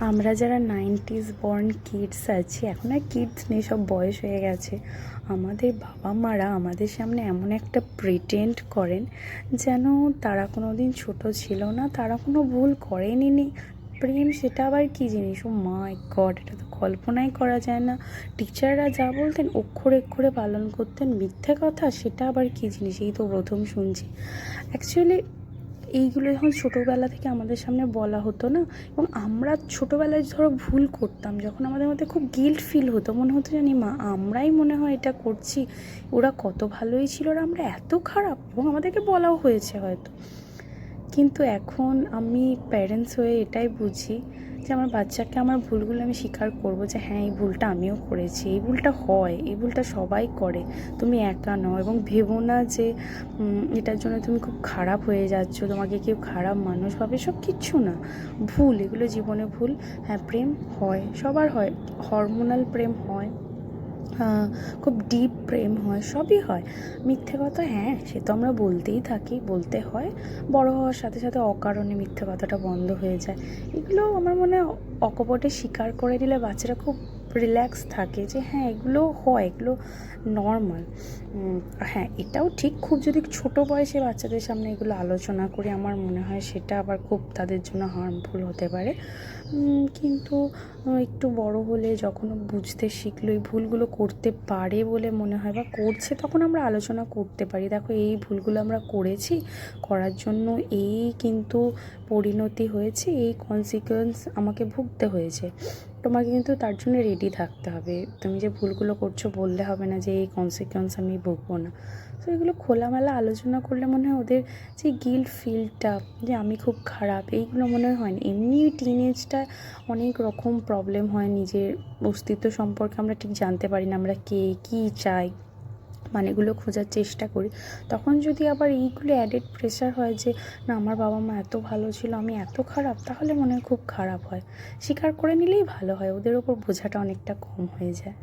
আমরা যারা 90s born kids আছি, এখন আর কিডস নেই, সব বয়স হয়ে গেছে। আমাদের বাবা মারা আমাদের সামনে এমন একটা প্রিটেন্ড করেন যেন তারা কোনো দিন ছোটো ছিল না, তারা কোনো ভুল করেনি নি। প্রেম সেটা আবার কী জিনিস, ও মাই গড, এটা তো কল্পনাই করা যায় না। টিচাররা যা বলতেন অক্ষরে অক্ষরে পালন করতেন, মিথ্যে কথা সেটা আবার কী জিনিস, এই তো প্রথম শুনছি। অ্যাকচুয়ালি এইগুলো যখন ছোটোবেলা থেকে আমাদের সামনে বলা হতো না, এবং আমরা ছোটোবেলায় ধরো ভুল করতাম, যখন আমাদের মধ্যে খুব গিল্ট ফিল হতো, মনে হতো জানি মা আমরাই মনে হয় এটা করছি, ওরা কত ভালোই ছিল আর আমরা এত খারাপ, এবং আমাদেরকে বলাও হয়েছে হয়তো। কিন্তু এখন আমি প্যারেন্টস হয়ে এটাই বুঝি যে আমার বাচ্চাকে আমার ভুলগুলো আমি স্বীকার করবো, যে হ্যাঁ এই ভুলটা আমিও করেছি, এই ভুলটা হয়, এই ভুলটা সবাই করে, তুমি একা নও। এবং ভেবো না যে এটার জন্য তুমি খুব খারাপ হয়ে যাচ্ছ, তোমাকে কেউ খারাপ মানুষ ভাবে, সব কিচ্ছু না, ভুল, এগুলো জীবনে ভুল। হ্যাঁ প্রেম হয়, সবার হয়, হরমোনাল প্রেম হয়, খুব ডিপ প্রেম হয়, সবই হয়। মিথ্যে কথা হ্যাঁ সে তো আমরা বলতেই থাকি, বলতে হয়, বড় হওয়ার সাথে সাথে অকারণে মিথ্যে কথাটা বন্ধ হয়ে যায়। এগুলো আমার মনে হয় অকপটে স্বীকার করে দিলে বাচ্চারা খুব রিল্যাক্স থাকে, যে হ্যাঁ এগুলো হয়, এগুলো নর্মাল। হ্যাঁ এটাও ঠিক, খুব যদি ছোটো বয়সে বাচ্চাদের সামনে এগুলো আলোচনা করি, আমার মনে হয় সেটা আবার খুব তাদের জন্য হার্মফুল হতে পারে। কিন্তু একটু বড় হলে যখন বুঝতে শিখলো, এই ভুলগুলো করতে পারে বলে মনে হয় বা করছে, তখন আমরা আলোচনা করতে পারি, দেখো এই ভুলগুলো আমরা করেছি, করার জন্য এই কিন্তু পরিণতি হয়েছে, এই কনসিকুয়েন্স আমাকে ভুগতে হয়েছে, তোমাকে কিন্তু তার জন্য রেডি থাকতে হবে। তুমি যে ভুলগুলো করছো বললে হবে না যে এই কনসিকুয়েন্স আমি ভুগবো না। তো এগুলো খোলামেলা আলোচনা করলে মনে হয় ওদের যে গিল্ট ফিলটা, যে আমি খুব খারাপ, এইগুলো মনে হয় না। এমনি টিনেজটা অনেক রকম প্রবলেম হয়, নিজের অস্তিত্ব সম্পর্কে আমরা ঠিক জানতে পারি না, আমরা কে, কী চাই, মানেগুলো খোঁজার চেষ্টা করি। তখন যদি আবার এইগুলো অ্যাডেড প্রেশার হয় যে না আমার বাবা মা এত ভালো ছিল, আমি এত খারাপ, তাহলে মনে হয় খুব খারাপ হয়। স্বীকার করে নিলেই ভালো হয়, ওদের ওপর বোঝাটা অনেকটা কম হয়ে যায়।